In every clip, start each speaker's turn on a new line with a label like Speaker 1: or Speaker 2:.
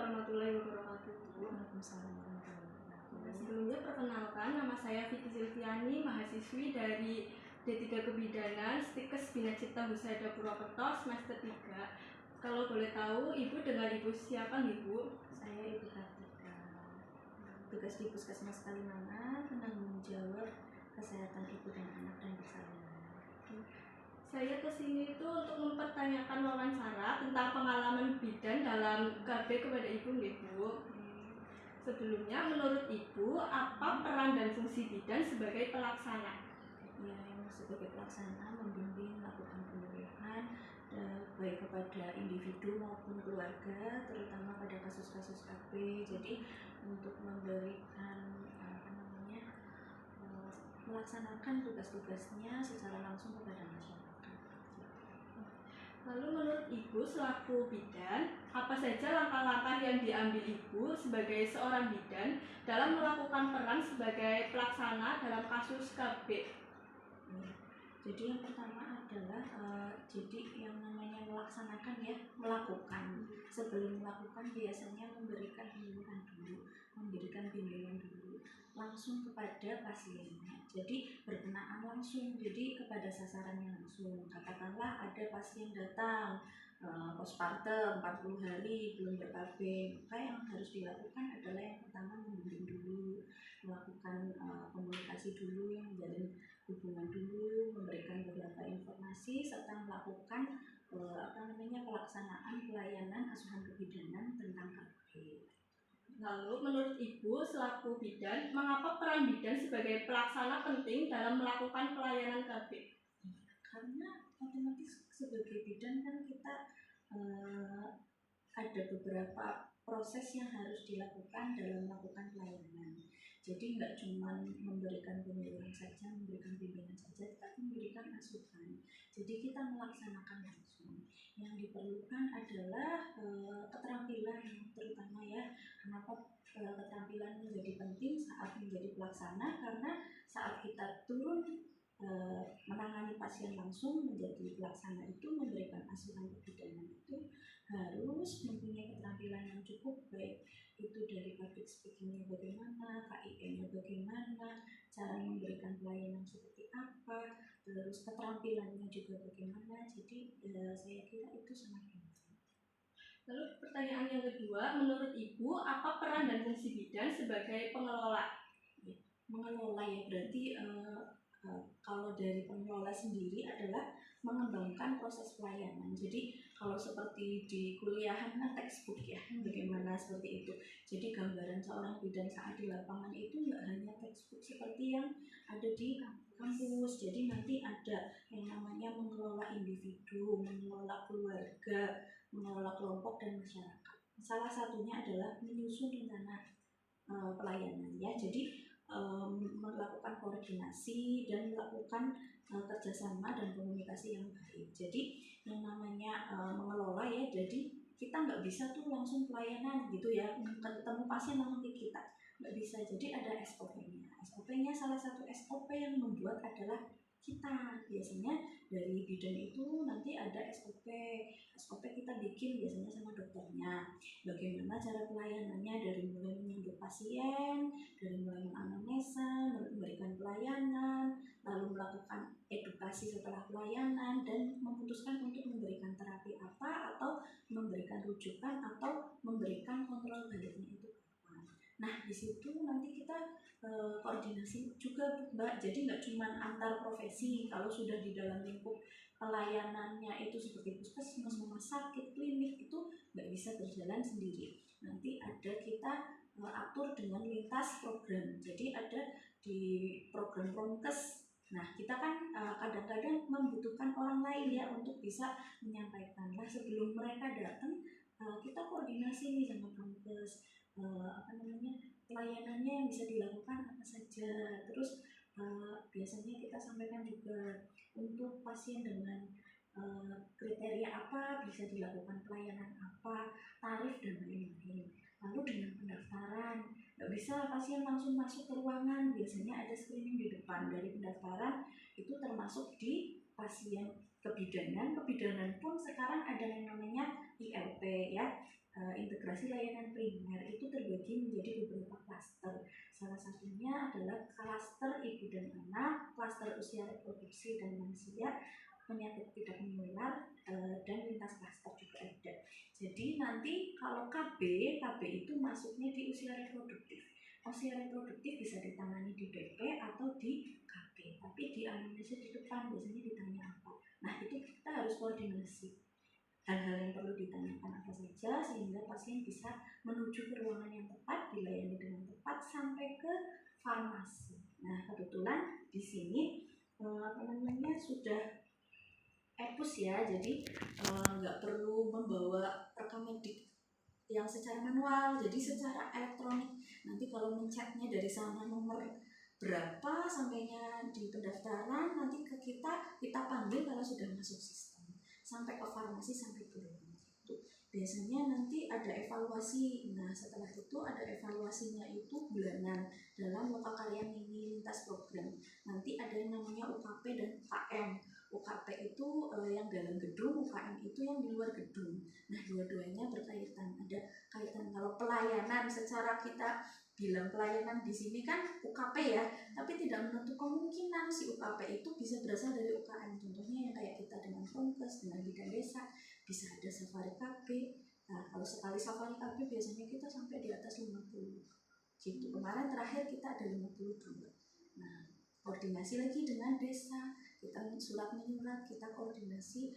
Speaker 1: warahmatullahi wabarakatuh.
Speaker 2: Waalaikumsalam warahmatullahi wabarakatuh.
Speaker 1: Sebelumnya perkenalkan, nama saya Vicky Silviani, mahasiswi dari D3 Kebidanan, Stikes Bina Cipta Husada Purwokerto, semester 3. Kalau boleh tahu, Ibu dengan Ibu siapa nih, Bu?
Speaker 2: Saya Ibu Kartika, tugas di Puskesmas Kalimangan, penanggung jawab kesehatan ibu dan anak dan persalinan.
Speaker 1: Saya kesini itu untuk mempertanyakan wawancara tentang pengalaman bidan dalam KB kepada Ibu nih, Bu. Sebelumnya, menurut Ibu, apa peran dan fungsi bidan sebagai pelaksana?
Speaker 2: Ya, yang sebagai pelaksana membimbing, melakukan penyuluhan baik kepada individu maupun keluarga, terutama pada kasus-kasus KB. Jadi untuk memberikan melaksanakan tugas-tugasnya secara langsung kepada masyarakat.
Speaker 1: Lalu menurut Ibu selaku bidan, apa saja langkah-langkah yang diambil Ibu sebagai seorang bidan dalam melakukan peran sebagai pelaksana dalam kasus KB?
Speaker 2: Jadi yang pertama adalah jadi yang namanya melaksanakan ya, melakukan. Sebelum melakukan biasanya memberikan bimbingan dulu langsung kepada pasiennya. Jadi berkenaan langsung, jadi kepada sasarannya langsung. Katakanlah ada pasien datang postpartum 40 hari belum ber-KB, maka yang harus dilakukan adalah yang pertama membimbing dulu, melakukan komunikasi dulu, yang menjalin hubungan dulu, memberikan beberapa informasi serta melakukan pelaksanaan pelayanan asuhan kebidanan tentang KB.
Speaker 1: Lalu menurut Ibu selaku bidan, mengapa peran bidan sebagai pelaksana penting dalam melakukan pelayanan KB?
Speaker 2: Karena otomatis sebagai bidan kan kita ada beberapa proses yang harus dilakukan dalam melakukan pelayanan. Jadi nggak cuma memberikan penyuluhan saja, memberikan bimbingan saja, tetapi memberikan asuhan. Jadi kita melaksanakan langsung. Yang diperlukan adalah keterampilan, terutama ya. Kenapa keterampilan menjadi penting saat menjadi pelaksana? Karena saat kita turun menangani pasien langsung menjadi pelaksana itu, memberikan asuhan kebidanan itu harus mempunyai keterampilan yang cukup, baik itu dari public speaking-nya bagaimana, KIM-nya bagaimana, cara memberikan pelayanan seperti apa, terus keterampilannya juga bagaimana. Jadi saya kira itu sangat penting.
Speaker 1: Lalu pertanyaan yang kedua, menurut Ibu apa peran dan fungsi bidan sebagai pengelola?
Speaker 2: Ya, mengelola ya berarti kalau dari pengelola sendiri adalah mengembangkan proses pelayanan. Jadi kalau seperti di kuliahan kan textbook ya, bagaimana seperti itu. Jadi gambaran seorang bidan saat di lapangan itu nggak hanya textbook seperti yang ada di kampus. Jadi nanti ada yang namanya mengelola individu, mengelola keluarga, mengelola kelompok dan masyarakat. Salah satunya adalah menyusun rencana pelayanan ya. Jadi melakukan koordinasi dan melakukan kerjasama dan komunikasi yang baik. Jadi yang namanya mengelola ya, jadi kita nggak bisa tuh langsung pelayanan gitu ya, ketemu pasien langsung ke kita, nggak bisa. Jadi ada SOP-nya. SOP-nya salah satu SOP yang membuat adalah kita. Biasanya dari bidan itu nanti ada SOP kita bikin biasanya sama dokternya. Bagaimana cara pelayanannya dari mulai menyambut pasien, dari mulai menganamnesa, memberikan pelayanan, lalu melakukan edukasi setelah pelayanan, dan memutuskan untuk memberikan terapi apa, atau memberikan rujukan, atau memberikan kontrol baliknya itu apa. Nah, di situ nanti kita koordinasi juga, Mbak. Jadi nggak cuma antar profesi. Kalau sudah di dalam lingkup pelayanannya itu seperti puskesmas, rumah sakit, klinik, itu nggak bisa berjalan sendiri. Nanti ada kita atur dengan lintas program. Jadi ada di program Promkes. Nah, kita kan kadang-kadang membutuhkan orang lain ya untuk bisa menyampaikan. Nah, sebelum mereka datang, kita koordinasi nih sama Promkes. Pelayanannya yang bisa dilakukan apa saja. Terus biasanya kita sampaikan juga untuk pasien dengan kriteria apa bisa dilakukan pelayanan apa, tarif dan lain-lain. Lalu dengan pendaftaran, nggak bisa pasien langsung masuk ke ruangan, biasanya ada screening di depan. Dari pendaftaran itu termasuk di pasien kebidanan pun sekarang ada yang namanya ILP ya, integrasi layanan primer itu terbagi menjadi beberapa klaster. Salah satunya adalah klaster ibu dan anak, klaster usia reproduksi dan lansia, penyakit tidak menular, dan lintas klaster juga ada. Jadi nanti kalau KB itu masuknya di usia reproduktif. Usia reproduktif bisa ditangani di BP atau di KB, tapi di anamnesa di depan biasanya ditanya apa. Nah itu kita harus koordinasi hal-hal yang perlu ditanyakan apa saja sehingga pasien bisa menuju ke ruangan yang tepat, dilayani dengan tepat sampai ke farmasi. Nah kebetulan di sini sudah EPUS ya, jadi nggak perlu membawa rekam medik yang secara manual, jadi secara elektronik. Nanti kalau mencetnya dari sana nomor berapa sampainya di pendaftaran, nanti ke kita panggil kalau sudah masuk sistem sampai ke farmasi sampai ke rumah. Biasanya nanti ada evaluasi. Nah setelah itu ada evaluasinya itu bulanan dalam loka karya mini lintas program. Nanti ada yang namanya UKP dan UKM. UKP itu yang dalam gedung, UKM itu yang di luar gedung. Nah dua-duanya berkaitan. Ada kaitan kalau pelayanan secara kita bilang pelayanan di sini kan UKP ya, tapi tidak menutup kemungkinan si UKP itu bisa berasal dari UKM. Contohnya yang kayak kita dengan Konkes, dengan bidan desa, bisa ada safari KB. Nah kalau sekali safari KB biasanya kita sampai di atas 50 gitu. Kemarin terakhir kita ada 52. Nah koordinasi lagi dengan desa, kita surat menyurat, kita koordinasi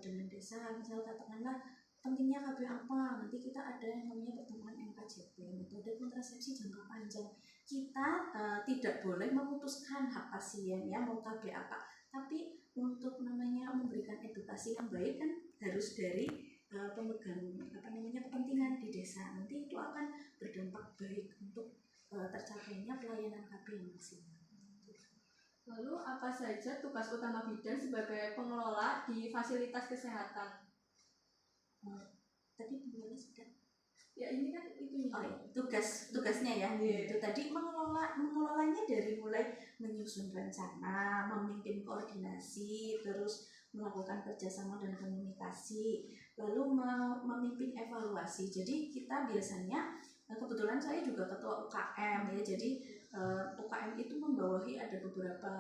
Speaker 2: dengan desa. Misal katakanlah pentingnya KB apa, nanti kita ada yang namanya pertemuan MKJP, metode kontrasepsi jangka panjang. Kita tidak boleh memutuskan hak pasien ya mau KB apa, tapi untuk namanya memberikan edukasi yang baik kan harus dari pemegang kepentingan di desa. Nanti itu akan berdampak baik untuk tercapainya pelayanan KB yang maksimal.
Speaker 1: Lalu apa saja tugas utama bidan sebagai pengelola di fasilitas kesehatan?
Speaker 2: Tadi pengelola sudah.
Speaker 1: Ya ini kan itu
Speaker 2: tugasnya ya. Itu tadi mengelolanya dari mulai menyusun rencana, memimpin koordinasi, terus melakukan kerjasama dan komunikasi, lalu memimpin evaluasi. Jadi kita biasanya kebetulan saya juga ketua UKM ya. Jadi UKM itu membawahi ada beberapa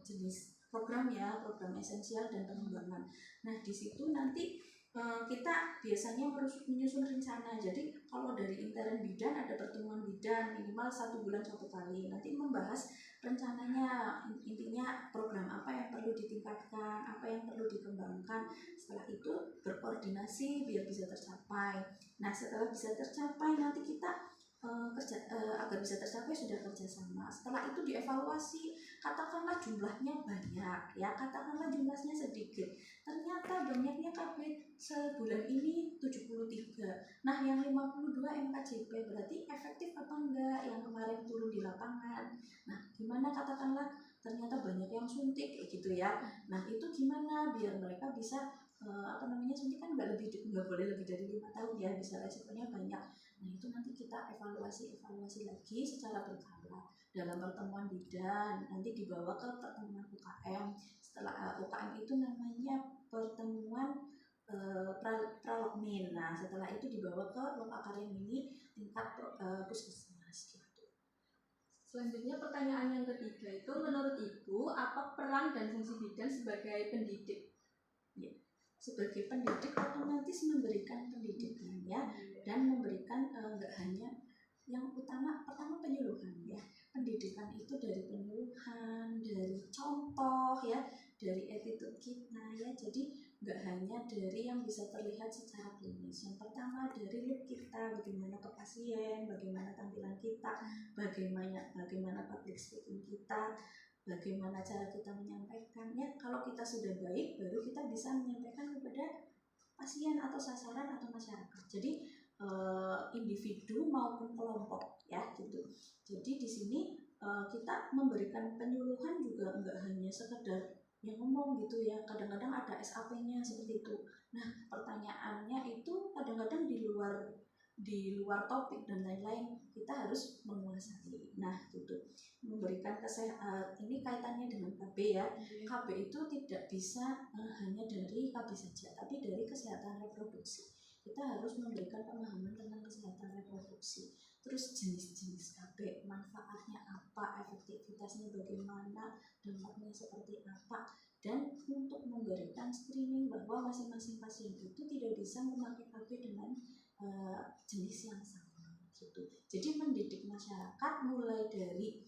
Speaker 2: jenis program ya, program esensial dan pengembangan. Nah di situ nanti kita biasanya menyusun rencana. Jadi kalau dari intern bidan ada pertemuan bidan minimal 1 bulan 1 kali. Nanti membahas rencananya, intinya program apa yang perlu ditingkatkan, apa yang perlu dikembangkan. Setelah itu berkoordinasi biar bisa tercapai. Nah setelah bisa tercapai nanti kita agar bisa tercapai sudah kerjasama. Setelah itu dievaluasi, katakanlah jumlahnya banyak ya, katakanlah jumlahnya sedikit, ternyata banyaknya KB sebulan ini 73, nah yang 52 MKJP, berarti efektif apa enggak yang kemarin turun di lapangan. Nah gimana katakanlah ternyata banyak yang suntik kayak gitu ya. Nah itu gimana biar mereka bisa suntik kan nggak boleh lebih dari 5 tahun ya, bisa resikonya banyak. Nah itu nanti kita evaluasi lagi secara berkala dalam pertemuan bidan, nanti dibawa ke pertemuan UKM. Setelah UKM itu namanya pertemuan pralogmin. Nah setelah itu dibawa ke loka karya mini tingkat puskesmas gitu.
Speaker 1: Selanjutnya pertanyaan yang ketiga itu, menurut Ibu apa peran dan fungsi bidan sebagai pendidik?
Speaker 2: Ya, sebagai pendidik otomatis memberikan pendidikan ya, dan memberikan nggak hanya yang pertama penyuluhan ya. Pendidikan itu dari penyuluhan, dari contoh ya, dari attitude kita ya. Jadi nggak hanya dari yang bisa terlihat secara klinis. Yang pertama dari look kita, bagaimana ke pasien, bagaimana tampilan kita, bagaimana public speaking kita, bagaimana cara kita menyampaikannya. Kalau kita sudah baik, baru kita bisa menyampaikan kepada pasien atau sasaran atau masyarakat. Jadi individu maupun kelompok ya gitu. Jadi di sini kita memberikan penyuluhan juga enggak hanya sekedar yang ngomong gitu ya. Kadang-kadang ada SAP-nya seperti itu. Nah pertanyaannya itu kadang-kadang di luar topik dan lain-lain, kita harus menguasai. Nah gitu, memberikan kesehatan ini kaitannya dengan KB ya. KB itu tidak bisa hanya dari KB saja, tapi dari kesehatan reproduksi. kita harus memberikan pemahaman tentang kesehatan reproduksi, terus jenis-jenis KB, manfaatnya apa, efektivitasnya bagaimana, dampaknya seperti apa, dan untuk memberikan screening bahwa masing-masing pasien itu tidak bisa memakai KB dengan jenis yang sama gitu. Jadi mendidik masyarakat mulai dari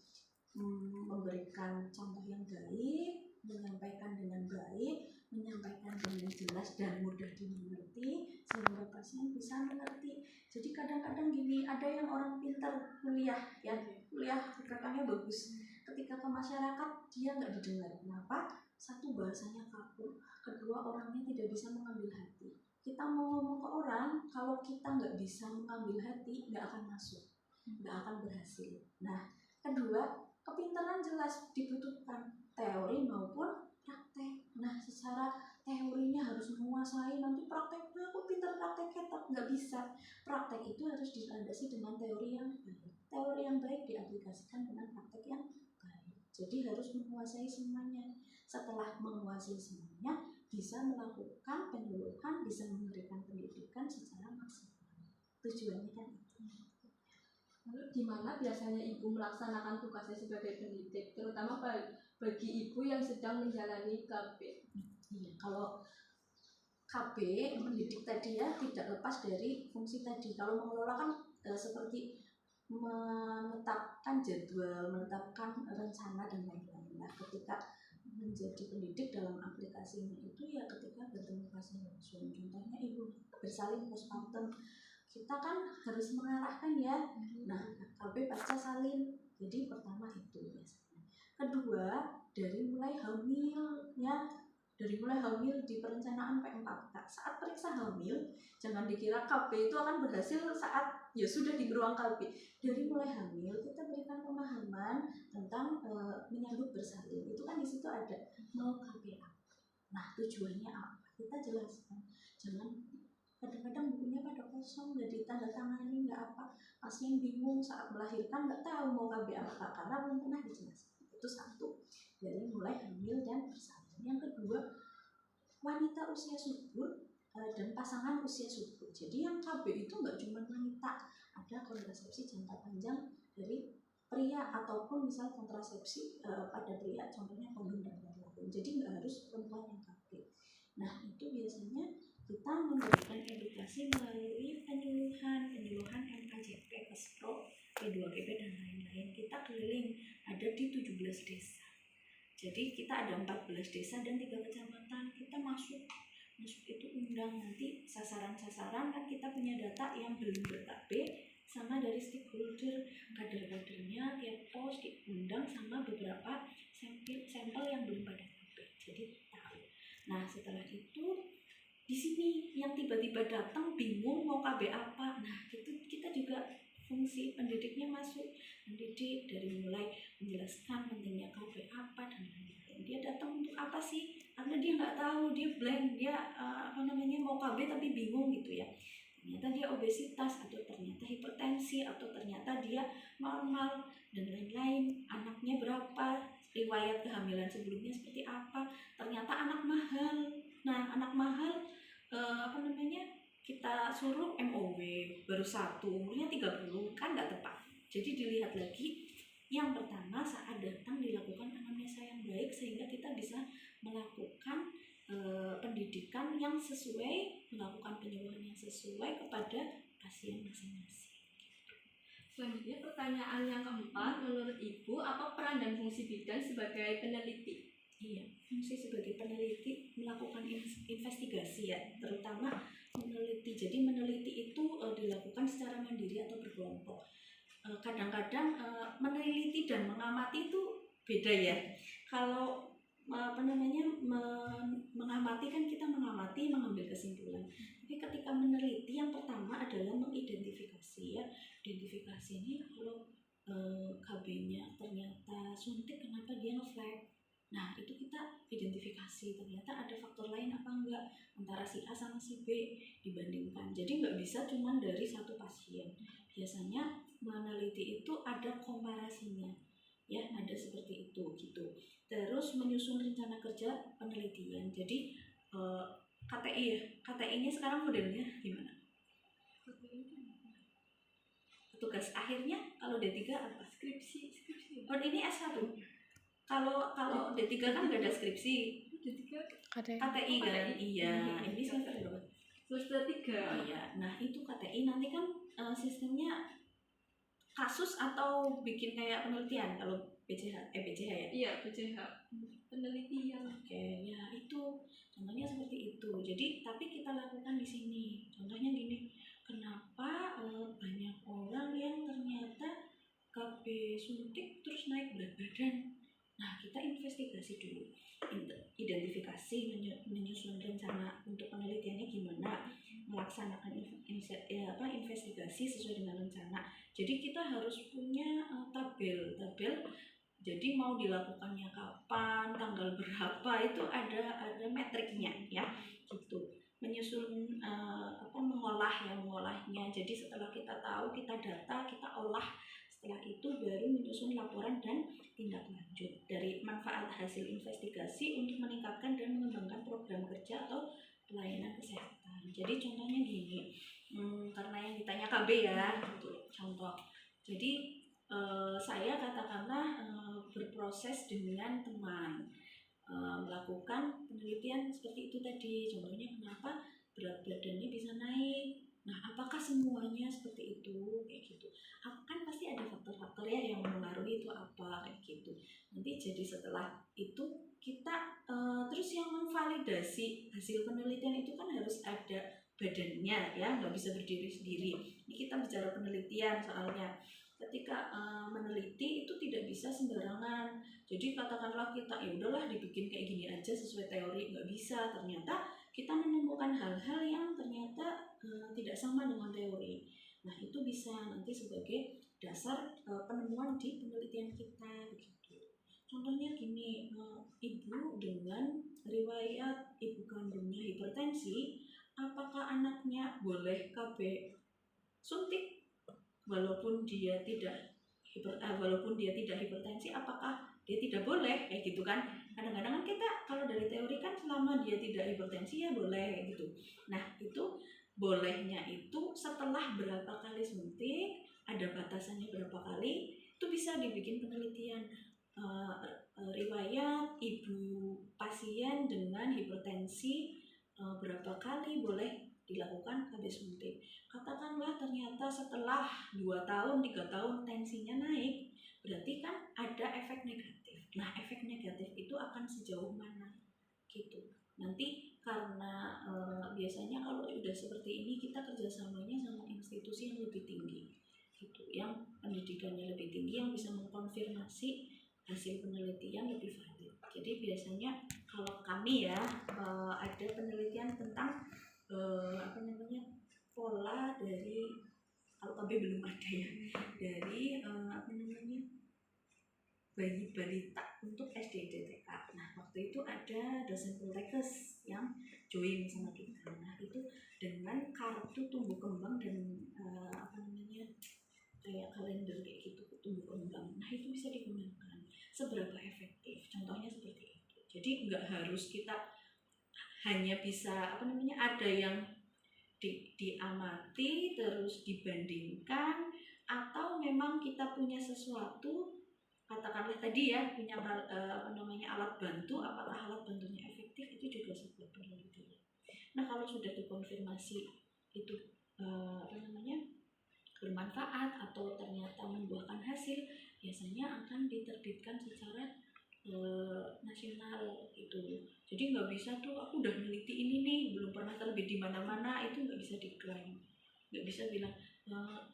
Speaker 2: memberikan contoh yang baik, menyampaikan dengan baik, menyampaikan dengan jelas dan mudah dimengerti sehingga pasien bisa mengerti. Jadi kadang-kadang gini, ada yang orang pintar kuliah ya, kuliah gerakannya bagus, ketika ke masyarakat dia nggak didengar. Kenapa? Satu, bahasanya kaku, kedua orangnya tidak bisa mengambil hati. Kita mau ngomong ke orang, kalau kita nggak bisa mengambil hati, nggak akan masuk, nggak akan berhasil. Nah, kedua, kepintaran jelas dibutuhkan, teori maupun praktek. Nah, secara teorinya harus menguasai, nanti prakteknya aku pintar prakteknya tetap nggak bisa. Praktek itu harus dilandasi dengan teori yang baik. Teori yang baik diaplikasikan dengan praktek yang baik. Jadi harus menguasai semuanya. Setelah menguasai semuanya, bisa melakukan penyuluhan, bisa memberikan pendidikan secara maksimal. Tujuannya kan itu.
Speaker 1: Lalu di mana biasanya ibu melaksanakan tugasnya sebagai pendidik, terutama bagi ibu yang sedang menjalani KB?
Speaker 2: Iya, kalau KB mendidik tadi ya tidak lepas dari fungsi tadi. Kalau mengelola kan seperti menetapkan jadwal, menetapkan rencana dan lain-lain. Nah, ketika menjadi pendidik dalam aplikasinya itu ya ketika bertemu pasien langsung. Contohnya ibu bersalin postpartum, kita kan harus mengarahkan ya. Nah, KB pasca salin. Jadi pertama itu biasanya. Kedua, dari mulai hamil ya. Dari mulai hamil di perencanaan P4K. Saat periksa hamil, jangan dikira KB itu akan berhasil saat ya sudah di ruang KB. Dari mulai hamil kita berikan pemahaman tentang menyambut bersalin. Itu kan di situ ada mau KB apa. Nah, tujuannya apa? Kita jelaskan. Jangan kadang-kadang bukunya pada kosong, nggak ditandatangani, nggak apa. Pasien bingung saat melahirkan, nggak tahu mau KB apa karena belum pernah dijelaskan. Itu satu. Dari mulai hamil dan bersalin. Yang kedua, wanita usia subur dan pasangan usia subur. Jadi yang KB itu nggak cuma wanita, ada kontrasepsi jangka panjang dari pria ataupun misal kontrasepsi pada pria, contohnya kondom dan lain-lain. Jadi nggak harus perempuan yang KB. Nah, itu biasanya kita memberikan edukasi melalui penyuluhan MKJP, KESPRO, P2GP dan lain-lain. Kita keliling ada di 17 desa. Jadi kita ada 14 desa dan 3 kecamatan. Kita masuk itu undang nanti sasaran-sasaran, kan kita punya data yang belum ber-KB sama dari stakeholder, kader-kadernya tiap pos diundang sama beberapa sampel yang belum pada KB. Jadi tahu. Nah, setelah itu di sini yang tiba-tiba datang bingung mau KB apa. Nah, itu kita juga fungsi pendidiknya masuk, mendidik dari mulai menjelaskan pentingnya KB apa dan lain-lain. Dia datang untuk apa sih? Karena dia nggak tahu, dia blank, dia mau KB tapi bingung gitu ya. Ternyata dia obesitas atau ternyata hipertensi atau ternyata dia normal dan lain-lain. Anaknya berapa? Riwayat kehamilan sebelumnya seperti apa? Ternyata anak mahal. Nah, anak mahal kita suruh MOW baru 1, umurnya 30, kan nggak tepat. Jadi dilihat lagi, yang pertama saat datang dilakukan anamnesa yang baik sehingga kita bisa melakukan pendidikan yang sesuai, melakukan penyuluhan yang sesuai kepada pasien masing-masing.
Speaker 1: Selanjutnya pertanyaan yang keempat, menurut Ibu apa peran dan fungsi bidan sebagai peneliti?
Speaker 2: Iya, fungsi sebagai peneliti melakukan investigasi ya, terutama meneliti. Jadi meneliti itu dilakukan secara mandiri atau berkelompok. Kadang-kadang meneliti dan mengamati itu beda ya. Kalau mengamati kan kita mengamati, mengambil kesimpulan. Tapi ketika meneliti yang pertama adalah mengidentifikasi ya. Identifikasi ini kalau KB-nya ternyata suntik, kenapa dia nge-flag? Nah, itu kita identifikasi, ternyata ada faktor lain apa enggak antara si A sama si B dibandingkan. Jadi nggak bisa cuma dari satu pasien. Biasanya meneliti itu ada komparasinya, ya ada seperti itu gitu. Terus menyusun rencana kerja penelitian. Jadi KTI ya, KTI-nya sekarang modelnya gimana? tugas akhirnya kalau D3 apa?
Speaker 1: Skripsi.
Speaker 2: Oh, ini S1. Kalau D3 kan nggak ada skripsi.
Speaker 1: D3
Speaker 2: KTI kan? Iya, ini semester berapa?
Speaker 1: Semester 3.
Speaker 2: Oh iya, nah itu KTI nanti kan sistemnya kasus atau bikin kayak penelitian kalau BCH ya?
Speaker 1: Iya, BCH. Penelitian.
Speaker 2: Oke, ya itu contohnya seperti itu. Jadi tapi kita lakukan di sini. Contohnya gini, kenapa banyak orang yang ternyata KB suntik terus naik berat badan? Nah, kita investigasi dulu, identifikasi, menyusun rencana untuk penelitiannya gimana, melaksanakan investigasi sesuai dengan rencana. Jadi kita harus punya tabel. Jadi mau dilakukannya kapan, tanggal berapa, itu ada metriknya ya, gitu. Menyusun mengolahnya. Jadi setelah kita tahu, kita data, kita olah. Setelah itu baru menyusun laporan dan tindak lanjut dari manfaat hasil investigasi untuk meningkatkan dan mengembangkan program kerja atau pelayanan kesehatan. Jadi contohnya gini, karena yang ditanya KB ya, gitu, contoh. Jadi saya katakanlah berproses dengan teman, melakukan penelitian seperti itu tadi. Contohnya kenapa berat badannya bisa naik. Nah, apakah semuanya seperti itu? Kayak gitu. Kan pasti ada faktor-faktor ya yang mempengaruhi itu apa, kayak gitu. Nanti jadi setelah itu kita terus yang memvalidasi hasil penelitian itu kan harus ada badannya ya, nggak bisa berdiri sendiri. Ini kita bicara penelitian soalnya. Ketika meneliti itu tidak bisa sembarangan. Jadi katakanlah kita ya udahlah dibikin kayak gini aja sesuai teori, nggak bisa. Ternyata kita menemukan hal-hal yang ternyata tidak sama dengan teori. Nah, itu bisa nanti sebagai dasar penemuan di penelitian kita begitu. Contohnya gini, ibu dengan riwayat ibu kandungnya hipertensi, apakah anaknya boleh KB suntik walaupun dia tidak hipertensi, apakah dia tidak boleh, kayak gitu kan? Kadang-kadang kan kita kalau dari teori kan selama dia tidak hipertensi ya boleh, kayak gitu. Nah, itu bolehnya itu setelah berapa kali suntik, ada batasannya berapa kali, itu bisa dibikin penelitian. Riwayat ibu pasien dengan hipertensi berapa kali boleh dilakukan KB suntik. Katakanlah ternyata setelah 2 tahun, 3 tahun tensinya naik, berarti kan ada efek negatif. Nah, efek negatif itu akan sejauh mana gitu. Nanti karena biasanya kalau udah seperti ini kita kerjasamanya sama institusi yang lebih tinggi gitu, yang pendidikannya lebih tinggi, yang bisa mengkonfirmasi hasil penelitian lebih valid. Jadi biasanya kalau kami ya ada penelitian tentang pola dari, kalau KB belum ada ya, dari bayi balita untuk SD TK. Nah, waktu itu ada dosen Poltekkes yang join sama kita. Nah, itu dengan kartu tumbuh kembang dan kayak kalender kayak gitu, tumbuh kembang. Nah, itu bisa digunakan. Seberapa efektif? Contohnya seperti itu. Jadi nggak harus kita hanya bisa ada yang diamati terus dibandingkan, atau memang kita punya sesuatu, katakanlah tadi ya, punya alat bantu, apakah alat bantunya efektif, itu juga sebuah penelitian. Nah, kalau sudah dikonfirmasi itu bermanfaat atau ternyata membuahkan hasil, biasanya akan diterbitkan secara nasional gitu. Jadi nggak bisa tuh aku udah meneliti ini nih belum pernah terbit di mana-mana, itu nggak bisa diklaim, nggak bisa bilang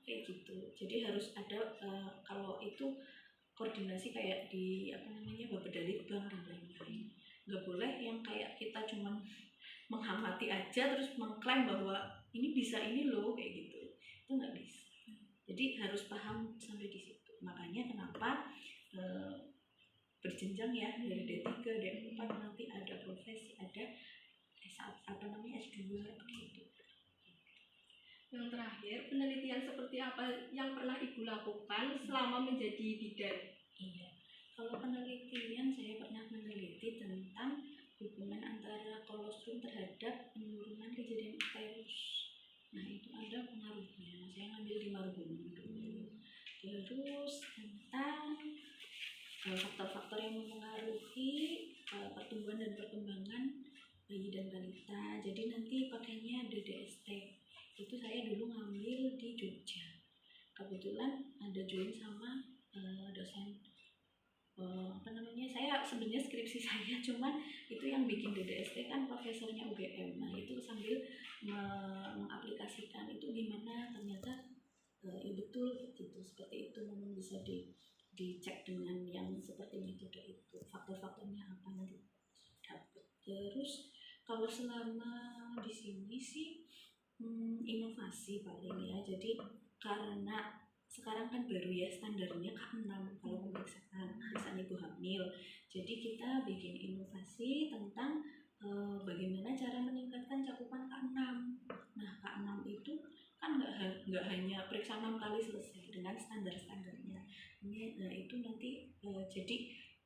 Speaker 2: kayak gitu. Jadi harus ada kalau itu koordinasi kayak di Bapedalitbang dan lain-lain. Nggak boleh yang kayak kita cuman mengamati aja terus mengklaim bahwa ini bisa ini loh, kayak gitu. Itu nggak bisa. Jadi harus paham sampai di situ. Makanya kenapa berjenjang ya, dari D3, D4 nanti ada profesi, ada S2 begitu.
Speaker 1: Yang terakhir, penelitian seperti apa yang pernah Ibu lakukan selama menjadi bidan?
Speaker 2: Iya, kalau penelitian saya pernah meneliti tentang hubungan antara kolostrum terhadap penurunan kejadian uterus. Nah, itu ada pengaruhnya. Saya ngambil di Margono dulu. Terus tentang faktor-faktor yang mempengaruhi pertumbuhan dan perkembangan bayi dan balita. Jadi nanti pakainya DDST. Itu saya dulu ngambil di Jogja. Kebetulan ada join sama dosen saya sebenarnya skripsi saya, cuman itu yang bikin DDST kan profesornya UGM. Nah itu sambil mengaplikasikan itu gimana, ternyata ya betul gitu, seperti itu. Memang bisa dicek dengan yang seperti metode itu, faktor-faktornya apa nanti dapat. Terus kalau selama di sini sih inovasi paling ya. Jadi karena sekarang kan baru ya standarnya K6 kalau pemeriksaan ibu hamil. Jadi kita bikin inovasi tentang bagaimana cara meningkatkan cakupan K6. Nah K6 itu kan nggak hanya periksa 6 kali selesai dengan standar-standarnya. Nah itu nanti jadi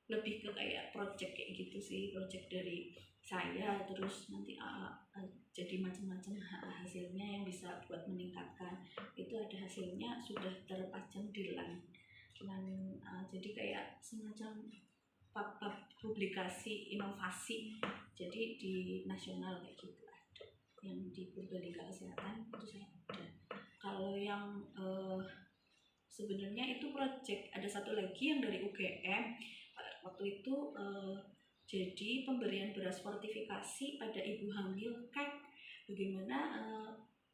Speaker 2: lebih ke kayak project kayak gitu sih, project dari saya. Terus nanti jadi macam-macam hasilnya yang bisa buat meningkatkan. Itu ada hasilnya sudah terpajang di LAN. Jadi kayak semacam publikasi inovasi. Jadi di nasional kayak gitu ada. Yang di Purbalingga Kesehatan itu saya ada. Kalau yang sebenarnya itu project, ada satu lagi yang dari UGM waktu itu jadi pemberian beras fortifikasi pada ibu hamil KEK, bagaimana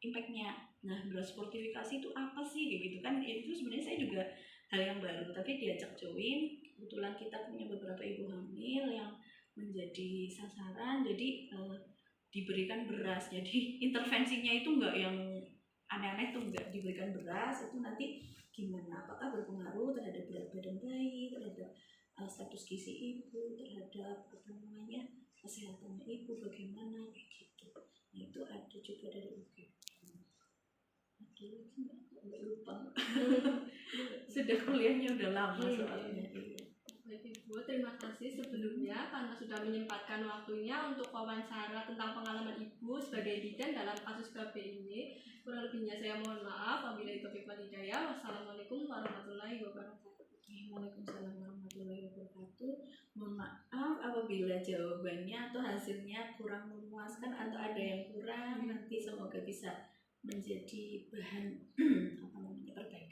Speaker 2: impactnya. Nah beras fortifikasi itu apa sih gitu kan, itu sebenarnya saya juga hal yang baru, tapi diajak join. Kebetulan kita punya beberapa ibu hamil yang menjadi sasaran, jadi diberikan beras. Jadi intervensinya itu enggak yang aneh-aneh tuh, enggak, diberikan beras. Itu nanti gimana, apakah berpengaruh terhadap berat badan bayi, terhadap status gizi ibu, terhadap kesehatannya ibu bagaimana kayak gitu. Nah itu ada juga dari UGM. Ada lagi nggak lupa. Sudah kuliahnya udah lama soalnya.
Speaker 1: Baik Ibu, terima kasih sebelumnya karena sudah menyempatkan waktunya untuk wawancara tentang pengalaman Ibu sebagai bidan dalam kasus KB ini. Kurang lebihnya saya mohon maaf. Wabillahi taufiq wal hidayah. Wassalamualaikum warahmatullahi wabarakatuh.
Speaker 2: Waalaikumsalam warahmatullahi wabarakatuh. Mohon maaf apabila jawabannya atau hasilnya kurang memuaskan atau ada yang kurang. Nanti semoga bisa menjadi bahan perbaikan.